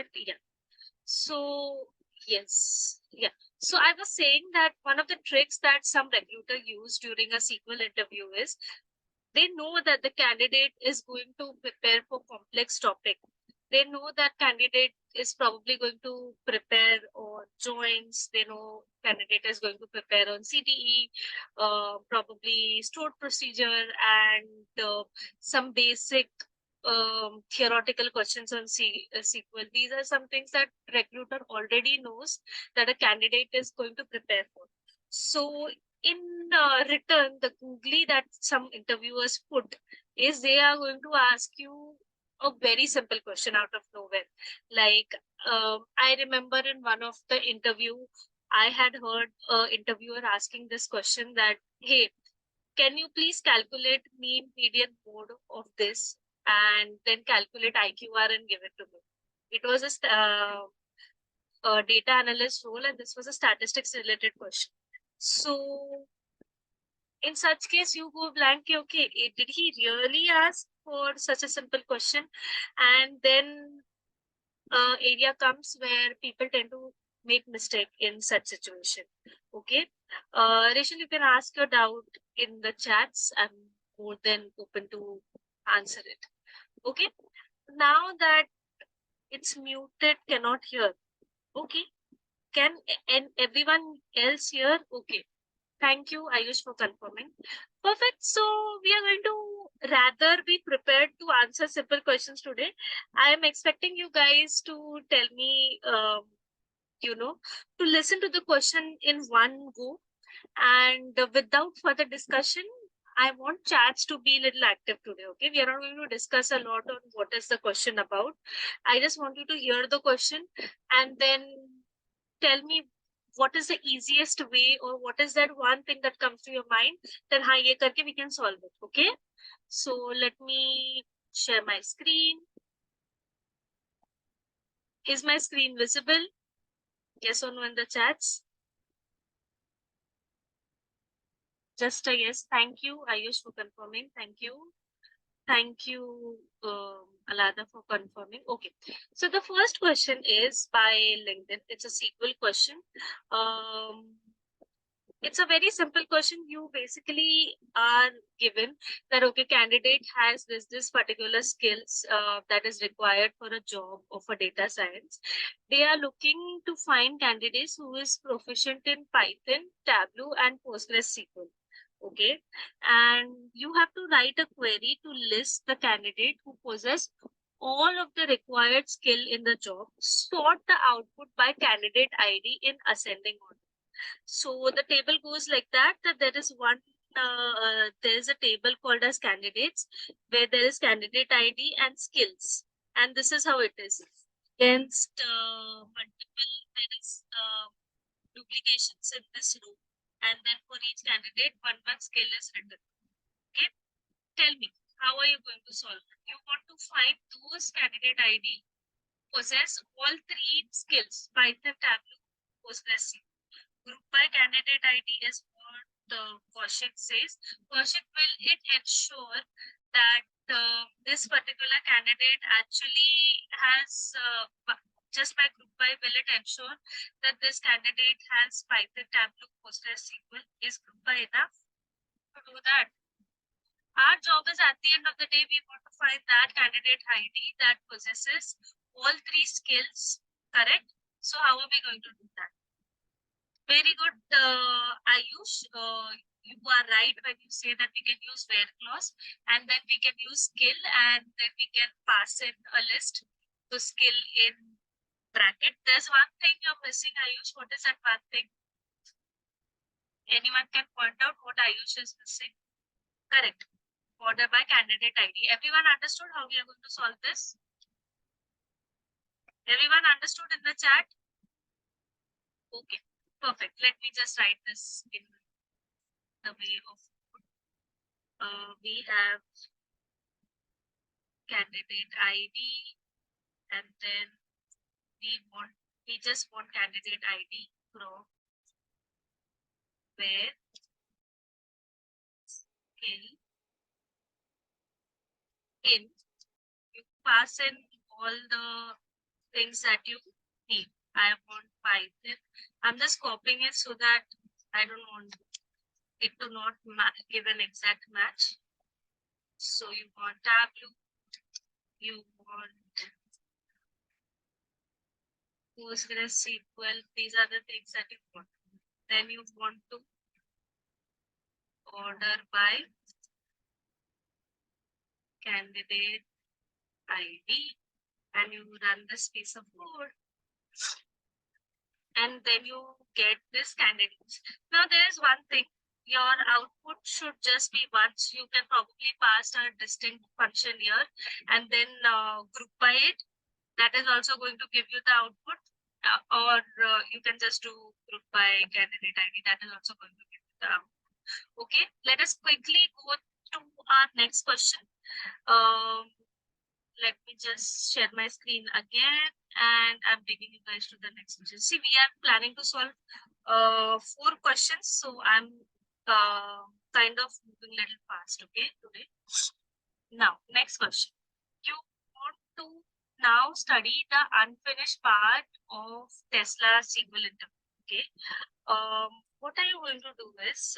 correct? Yeah. So, yes. Yeah. So I was saying that one of the tricks that some recruiter use during a SQL interview is they know that the candidate is going to prepare for complex topic. They know that candidate is probably going to prepare on joins. They know candidate is going to prepare on CTE, probably stored procedure, and some basic theoretical questions on SQL. These are some things that recruiter already knows that a candidate is going to prepare for. So in return, the googly that some interviewers put is they are going to ask you a very simple question out of nowhere. Like, I remember in one of the interview, I had heard interviewer asking this question that, hey, can you please calculate mean median mode of this and then calculate IQR and give it to me? It was a data analyst role, and this was a statistics related question. So in such case, you go blank. Okay, did he really ask for such a simple question? And then area comes where people tend to make mistake in such situation. Okay, Rachel, you can ask your doubt in the chats. I'm more than open to answer it. Okay, now that it's muted, cannot hear. Okay, can and everyone else hear? Okay. Thank you, Ayush, for confirming. Perfect. So we are going to rather be prepared to answer simple questions today. I am expecting you guys to tell me, to listen to the question in one go. And without further discussion, I want chats to be a little active today. Okay, we are not going to discuss a lot on what is the question about. I just want you to hear the question and then tell me what is the easiest way or what is that one thing that comes to your mind, then ye karke we can solve it. Okay, so let me share my screen. Is my screen visible? Yes or no in the chats? Just a yes. Thank you, Ayush, for confirming. Thank you. Thank you, Alada, for confirming. Okay. So the first question is by LinkedIn. It's a SQL question. It's a very simple question. You basically are given that, okay, candidate has this particular skills that is required for a job of a data science. They are looking to find candidates who is proficient in Python, Tableau, and PostgreSQL. Okay, and you have to write a query to list the candidate who possess all of the required skill in the job. Sort the output by candidate ID in ascending order. So the table goes like that, that there is there's a table called as candidates where there is candidate ID and skills. And this is how it is. Against multiple, there is duplications in this row. And then for each candidate, one skill is written. Okay. Tell me, how are you going to solve it? You want to find those candidate ID possess all three skills: Python, Tableau, PostgreSQL. Group by candidate ID is what the Kaushik says. Kaushik, will it ensure that this particular candidate actually has, just by group by, will it ensure that this candidate has Python, Tableau, PostgreSQL? Is group by enough to do that? Our job is, at the end of the day, we want to find that candidate ID that possesses all three skills, correct? So how are we going to do that? Very good, Ayush. You are right when you say that we can use where clause and then we can use skill and then we can pass in a list to skill in bracket. There's one thing you're missing, Ayush. What is that one thing? Anyone can point out what Ayush is missing? Correct. Order by candidate ID. Everyone understood how we are going to solve this? Everyone understood in the chat? Okay, perfect. Let me just write this in the way of we have candidate ID and then we just want candidate ID from where skill in. You pass in all the things that you need. I want Python. I'm just copying it so that I don't want it to not give an exact match. So you want Tableau, you want PostgreSQL. These are the things that you want. Then you want to order by candidate ID, and you run this piece of code, and then you get this candidates. Now there is one thing, your output should just be once. You can probably pass a distinct function here and then group by it. That is also going to give you the output, or you can just do group by candidate ID. That is also going to give you the output. Okay, let us quickly go to our next question. Let me just share my screen again, and I'm taking you guys to the next question. See, we are planning to solve 4 questions, so I'm kind of moving a little fast, okay, today. Now, next question. You want to now study the unfinished part of Tesla SQL interview, okay? What are you going to do is,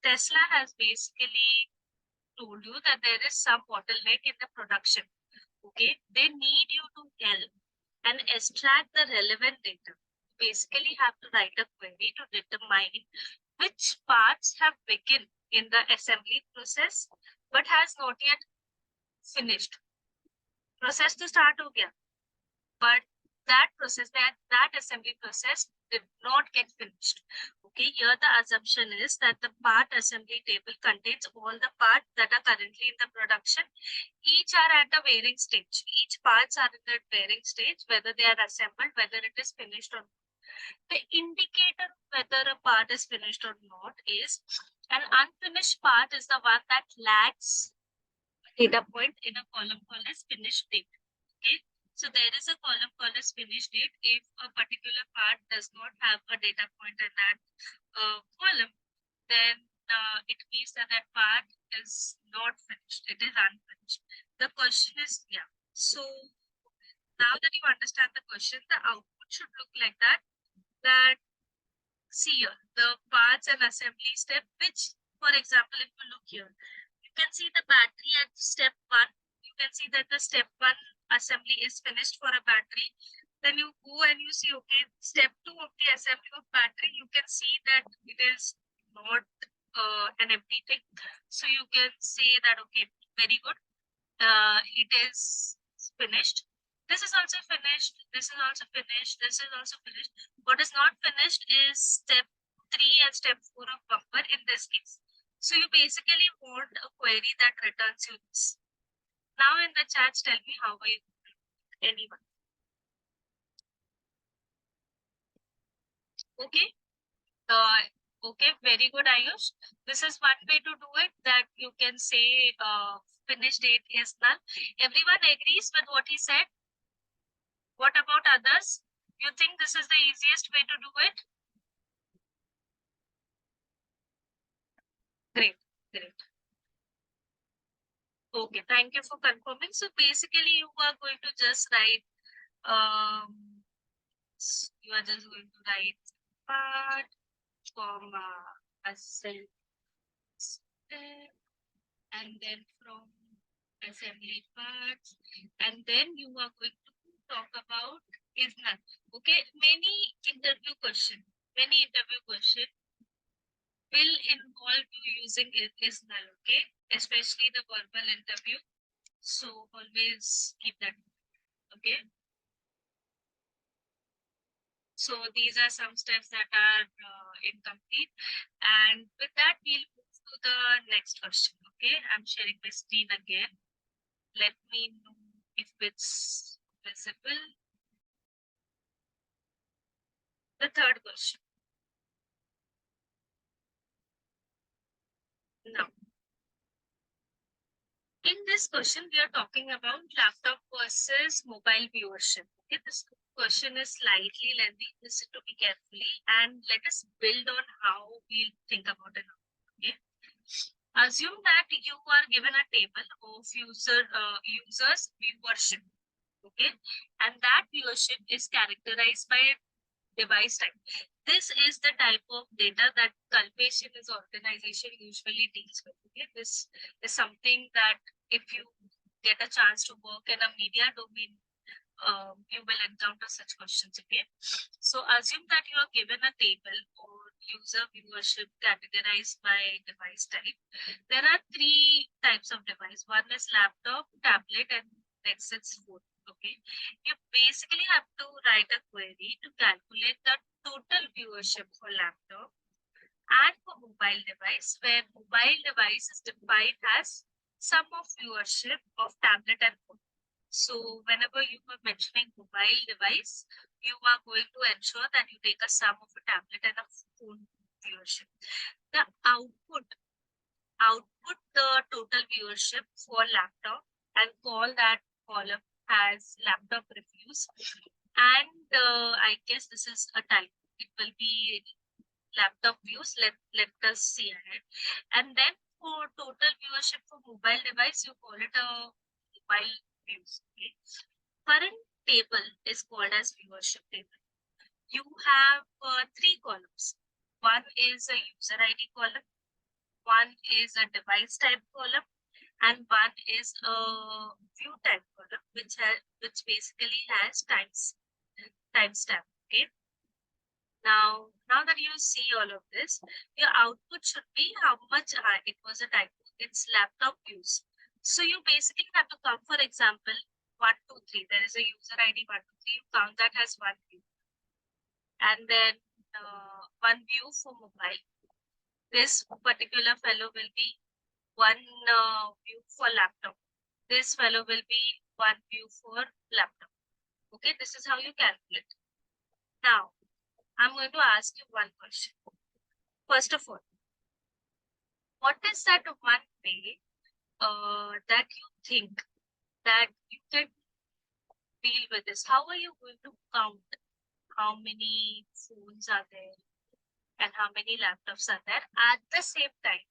Tesla has basically told you that there is some bottleneck in the production. Okay, they need you to help and extract the relevant data. Basically, have to write a query to determine which parts have begun in the assembly process but has not yet finished. Process to start ho gaya, but that process, that assembly process did not get finished. Okay, here the assumption is that the part assembly table contains all the parts that are currently in the production. Each are at a varying stage. Each parts are in that varying stage, whether they are assembled, whether it is finished or not. The indicator of whether a part is finished or not is an unfinished part is the one that lacks data point in a column called as finished date. Okay. So there is a column called as finish date. If a particular part does not have a data point in that column, then it means that that part is not finished. It is unfinished. The question is, yeah. So now that you understand the question, the output should look like that. That, see here, the parts and assembly step, which, for example, if you look here, you can see the battery at step 1. You can see that the step 1 assembly is finished for a battery. Then you go and you see, okay, step 2 of the assembly of battery, you can see that it is not an empty thing. So you can say that, okay, very good. It is finished. This is also finished. This is also finished. This is also finished. What is not finished is step 3 and step 4 of bumper in this case. So you basically want a query that returns you this. Now in the chat, tell me how are you doing? Anyone? Okay. Okay, very good, Ayush. This is one way to do it, that you can say finish date is null. Everyone agrees with what he said? What about others? You think this is the easiest way to do it? Great, great. Okay, thank you for confirming. So basically you are going to just write, you are just going to write part, comma, assembly, and then from assembly parts, and then you are going to talk about is null. Okay, many interview question will involve you using is null, okay, especially the verbal interview. So always keep that, okay. So these are some steps that are incomplete, and with that we'll move to the next question. Okay, I'm sharing my screen again. Let me know if it's visible. The third question. Now, in this question, we are talking about laptop versus mobile viewership. Okay, this question is slightly lengthy. Listen to me carefully, and let us build on how we'll think about it. Okay. Assume that you are given a table of users viewership. Okay, and that viewership is characterized by device type. This is the type of data that Kalpesh in his organization usually deals with. Okay, this is something that if you get a chance to work in a media domain, you will encounter such questions. Okay, so assume that you are given a table or user viewership categorized by device type. There are three types of device. One is laptop, tablet, and next is phone. Okay, you basically have to write a query to calculate the total viewership for laptop and for mobile device, where mobile device is defined as sum of viewership of tablet and phone. So whenever you are mentioning mobile device, you are going to ensure that you take a sum of a tablet and a phone viewership. The output the total viewership for laptop and call that column as laptop reviews. And I guess this is a type. It will be laptop views. Let us see ahead. And then for total viewership for mobile device, you call it a mobile views. Okay. Current table is called as viewership table. You have three columns. One is a user ID column, one is a device type column, and one is a view type column, which basically has timestamp. Okay. Now that you see all of this, your output should be how much it was a typo. It's laptop views. So you basically have to come, for example, 123. There is a user ID 123. You count that as one view. And then one view for mobile. This particular fellow will be one view for laptop. This fellow will be one view for laptop. Okay, this is how you calculate. Now, I'm going to ask you one question. First of all, what is that one way that you think that you can deal with this? How are you going to count how many phones are there and how many laptops are there at the same time?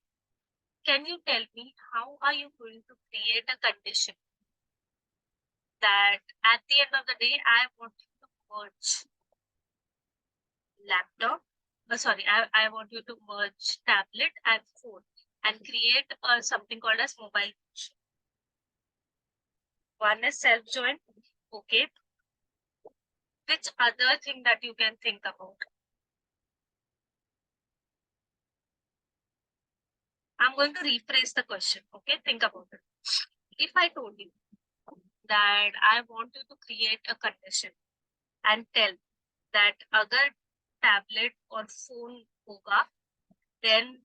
Can you tell me how are you going to create a condition that at the end of the day, I want you to merge laptop, I want you to merge tablet and phone and create something called as mobile function. One is self-join. Okay. Which other thing that you can think about? I'm going to rephrase the question. Okay, think about it. If I told you that I want you to create a condition and tell that agar tablet or phone hoga, then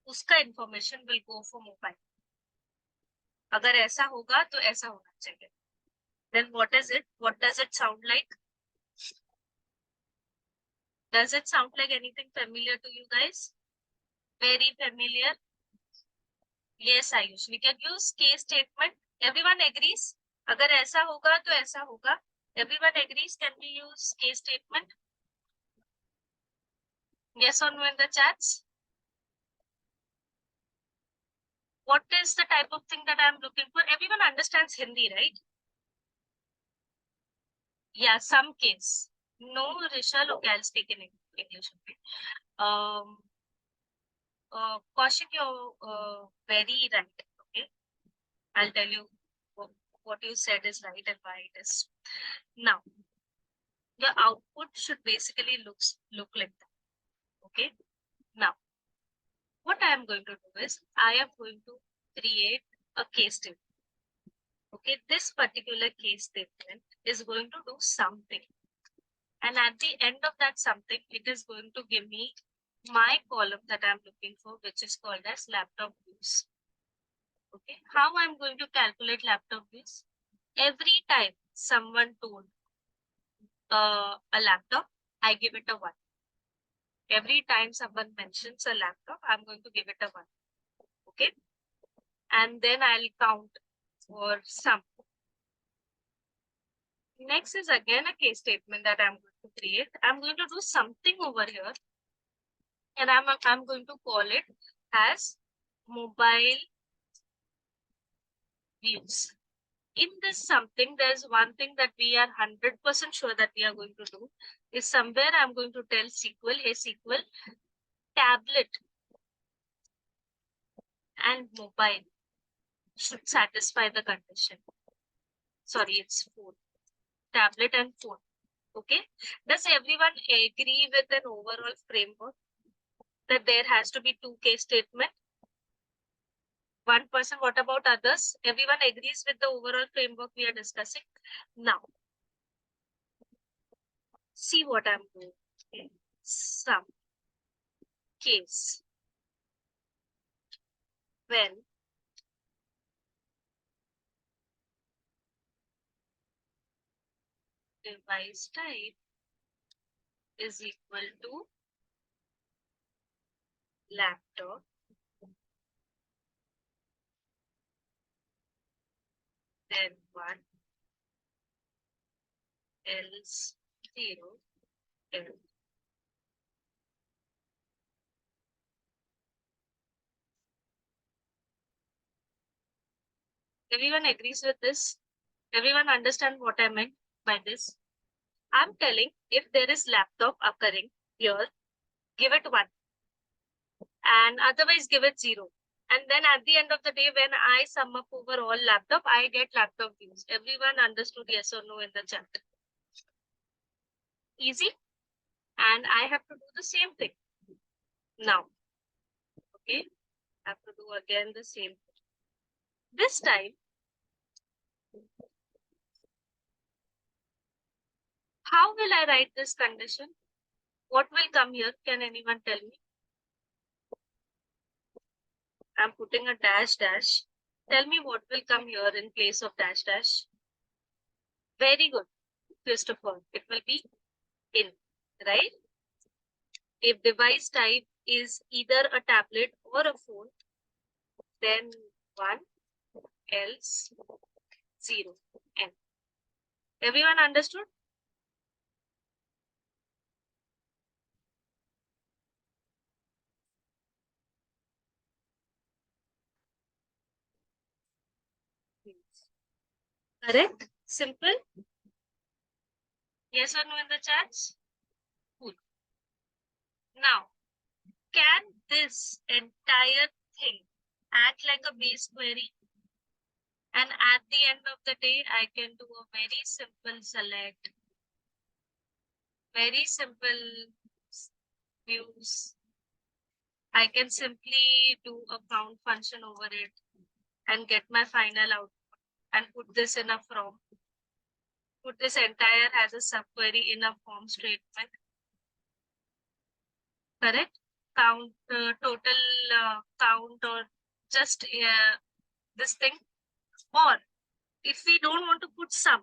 uska information will go for mobile. Agar aisa hoga, to aisa hona chahiye. Then what is it? What does it sound like? Does it sound like anything familiar to you guys? Very familiar? Yes, Ayush. We can use case statement. Everyone agrees? Agar aisa hoga, to aisa hoga. Everyone agrees? Can we use case statement? Yes or no in the chats? What is the type of thing that I'm looking for? Everyone understands Hindi, right? Yeah, some case. No, Rishal, okay, I'll speak in English. Okay. Kaushik, you're very right. Okay, I'll tell you what you said is right and why it is. Now, your output should basically look like that. Okay. Now, what I am going to do is I am going to create a case statement. Okay, this particular case statement is going to do something. And at the end of that something, it is going to give me my column that I'm looking for, which is called as laptop views. Okay, how I'm going to calculate laptop views? Every time someone told a laptop, I give it a 1. Every time someone mentions a laptop, I'm going to give it a 1. Okay, and then I'll count for some. Next is again a case statement that I'm going to create. I'm going to do something over here, and I'm going to call it as mobile views. In this something, there's one thing that we are 100% sure that we are going to do is somewhere I'm going to tell SQL, hey SQL, tablet and mobile should satisfy the condition. Sorry, it's phone. Tablet and phone. Okay. Does everyone agree with an overall framework that there has to be two case statement? One person, what about others? Everyone agrees with the overall framework we are discussing. Now, see what I'm doing. Okay. Some case when device type is equal to laptop, then 1, else 0, else. Everyone agrees with this? Everyone understand what I meant by this? I'm telling if there is laptop occurring here, give it 1 and otherwise give it 0. And then at the end of the day, when I sum up over all laptop, I get laptop views. Everyone understood yes or no in the chat. Easy. And I have to do the same thing. Now, okay, I have to do again the same thing. This time, how will I write this condition? What will come here? Can anyone tell me? I'm putting a dash dash. Tell me what will come here in place of dash dash. Very good, Christopher. It will be in, right? If device type is either a tablet or a phone, then 1, else 0, n. Everyone understood? Correct? Simple? Yes or no in the chats? Cool. Now, can this entire thing act like a base query? And at the end of the day, I can do a very simple select, very simple views. I can simply do a count function over it and get my final output and put this in a from. Put this entire as a subquery in a form statement. Correct? Count total count or just this thing. Or if we don't want to put sum,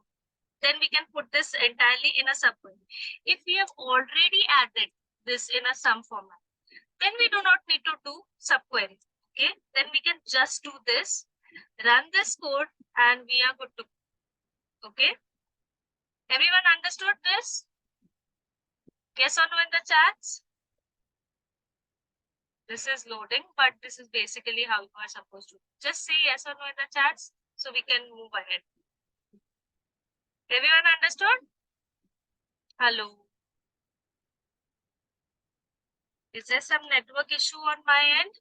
then we can put this entirely in a subquery. If we have already added this in a sum format, then we do not need to do subquery. Okay, then we can just do this, run this code, and we are good to go. Okay, everyone understood this? Yes or no in the chats? This is loading, but this is basically how you are supposed to. Just say yes or no in the chats so we can move ahead. Everyone understood? Hello. Is there some network issue on my end?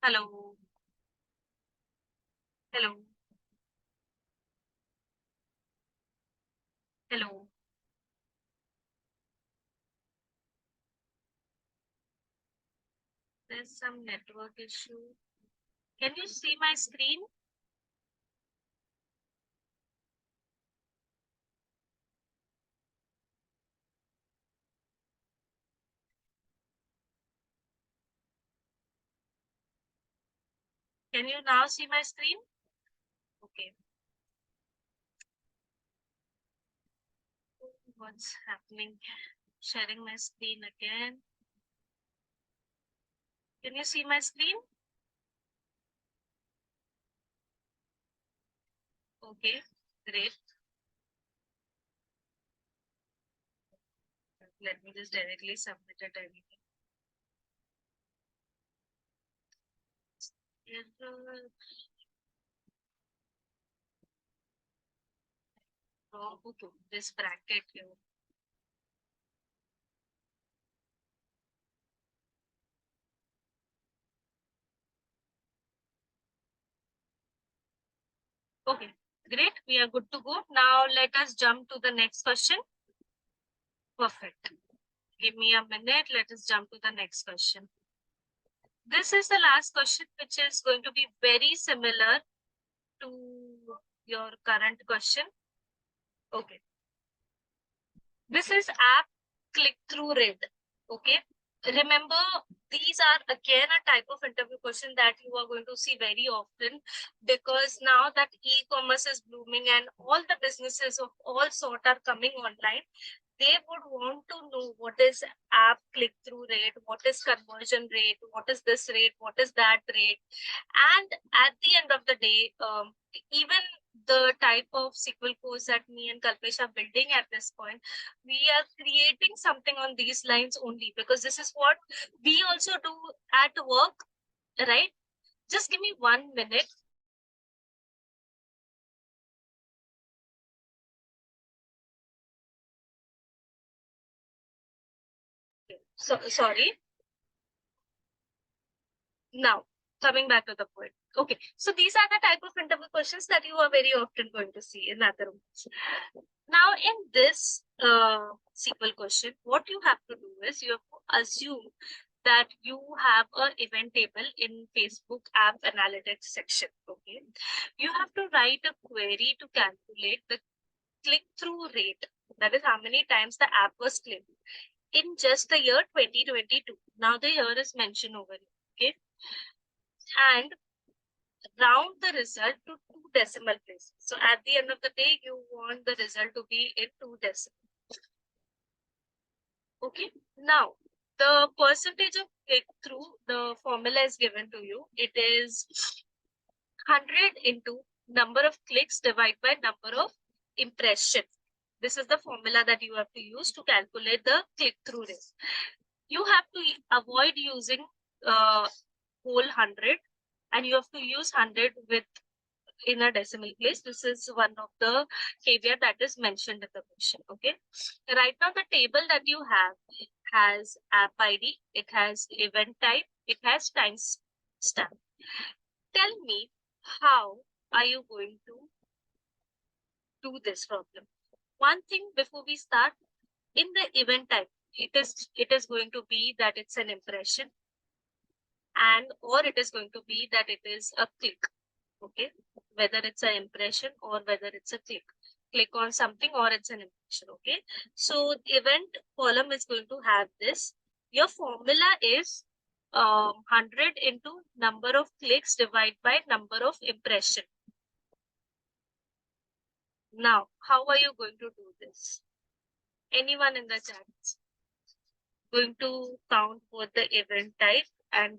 Hello. Hello. Hello. There's some network issue. Can you see my screen? Can you now see my screen? Okay. What's happening? Sharing my screen again. Can you see my screen? Okay, great. Let me just directly submit it anyway. Okay, this bracket here. Okay, great. We are good to go. Now let us jump to the next question. Perfect. Give me a minute. Let us jump to the next question. This is the last question, which is going to be very similar to your current question. Okay. This is app click-through rate. Okay. Remember, these are again a type of interview question that you are going to see very often, because now that e-commerce is blooming and all the businesses of all sort are coming online, they would want to know what is app click-through rate, what is conversion rate, what is this rate, what is that rate. And at the end of the day, even the type of SQL course that me and Kalpesh are building at this point, we are creating something on these lines only, because this is what we also do at work, right? Just give me 1 minute. So sorry. Now, coming back to the point. Okay, so these are the type of interview questions that you are very often going to see in other rooms. Now, in this SQL question, what you have to do is you have to assume that you have an event table in Facebook app analytics section. Okay, you have to write a query to calculate the click-through rate. That is how many times the app was clicked in just the year 2022. Now the year is mentioned over here. Okay, and round the result to 2 decimal places. So at the end of the day, you want the result to be in 2 decimal. Okay. Now, the percentage of click through, the formula is given to you. It is 100 into number of clicks divided by number of impressions. This is the formula that you have to use to calculate the click-through rate. You have to avoid using whole 100, and you have to use 100 with in a decimal place. This is one of the caveat that is mentioned in the question. Okay. Right now, the table that you have has app ID, it has event type, it has timestamp. Tell me, how are you going to do this problem? One thing before we start, in the event type, it is going to be that it's an impression, and or it is going to be that it is a click. Okay, whether it's an impression or whether it's a click on something or it's an impression. Okay, so event column is going to have this. Your formula is 100 into number of clicks divided by number of impression. Now, how are you going to do this? Anyone in the chat going to count both the event type and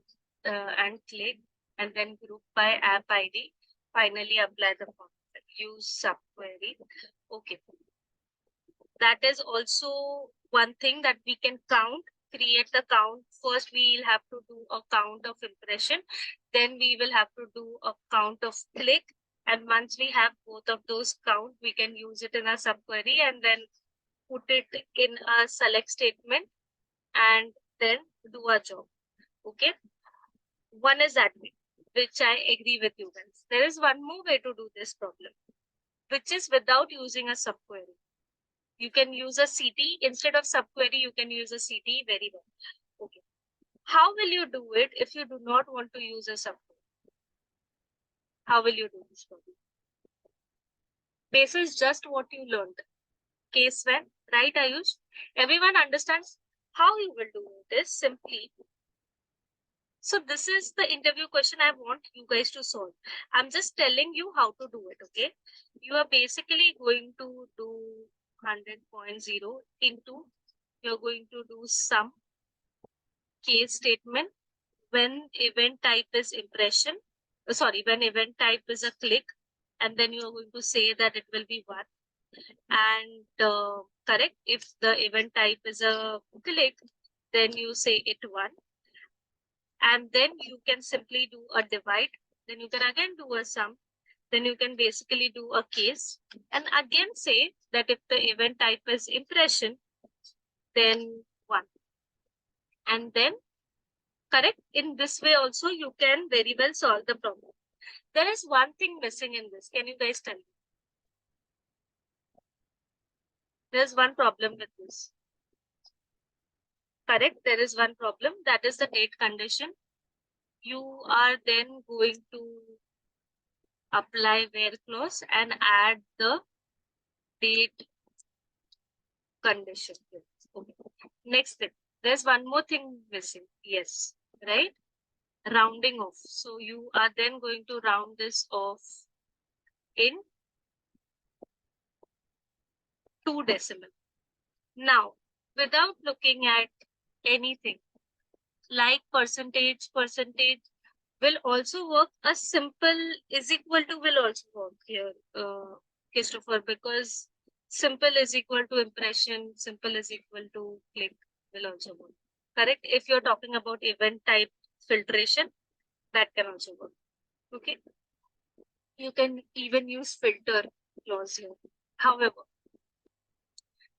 click, and then group by app ID. Finally, apply the formula. Use subquery. Okay. That is also one thing that we can count. Create the count. First, we'll have to do a count of impression. Then we will have to do a count of click. And once we have both of those count, we can use it in a subquery and then put it in a select statement and then do a job. Okay. One is that way, which I agree with you guys. There is one more way to do this problem, which is without using a subquery. You can use a CT instead of subquery. You can use a CT very well. Okay. How will you do it if you do not want to use a subquery? How will you do this problem? Basis just what you learned. Case when, right, Ayush? Everyone understands how you will do this simply. So this is the interview question I want you guys to solve. I'm just telling you how to do it, okay? You are basically going to do 100.0 into, you're going to do some case statement when event type is impression, when event type is a click, and then you are going to say that it will be 1. And correct, if the event type is a click, then you say it 1. And then you can simply do a divide. Then you can again do a sum. then you can basically do a case and again say that if the event type is impression, then 1. And then correct. In this way also you can very well solve the problem. There is one thing missing in this. Can you guys tell me? There's one problem with this. Correct. There is one problem. That is the date condition. You are then going to apply where clause and add the date condition. Okay. Next thing. There's one more thing missing. Yes. Right. Rounding off. So you are then going to round this off in 2 decimal. Now, without looking at anything like percentage will also work. A simple is equal to will also work here, Christopher, because simple is equal to impression, simple is equal to click will also work. Correct? If you're talking about event type filtration, that can also work. Okay. You can even use filter clause here. However,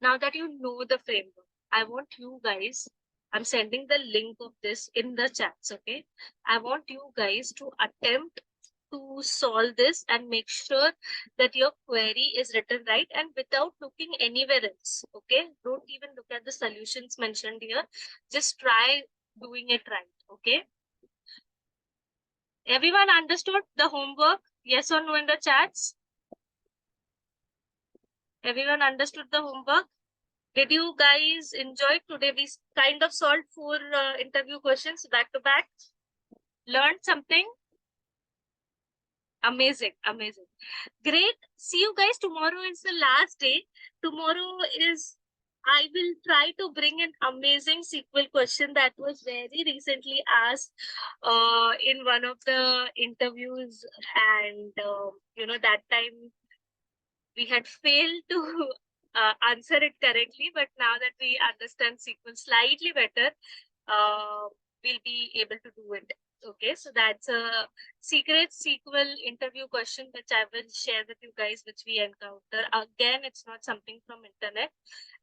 now that you know the framework, I want you guys, I'm sending the link of this in the chats, okay? I want you guys to attempt to solve this and make sure that your query is written right and without looking anywhere else, okay? Don't even look at the solutions mentioned here. Just try doing it right, okay? Everyone understood the homework? Yes or no in the chats? Everyone understood the homework? Did you guys enjoy today? We kind of solved 4 interview questions back to back. Learned something? Amazing, amazing. Great. See you guys. Tomorrow is the last day. Tomorrow is, I will try to bring an amazing SQL question that was very recently asked in one of the interviews. And, that time we had failed to answer it correctly, but now that we understand SQL slightly better, we'll be able to do it. Okay, so that's a secret SQL interview question which I will share with you guys, which we encounter. Again, it's not something from internet.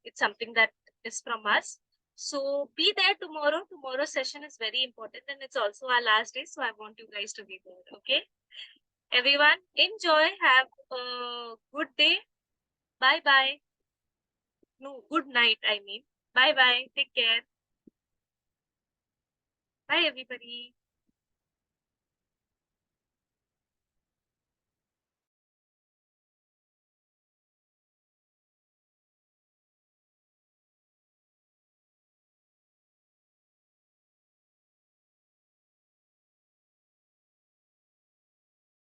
It's something that is from us. So be there tomorrow. Tomorrow's session is very important and it's also our last day. So I want you guys to be there. Okay. Everyone, enjoy. Have a good day. Bye-bye. No, good night, I mean. Bye-bye. Take care. Bye, everybody.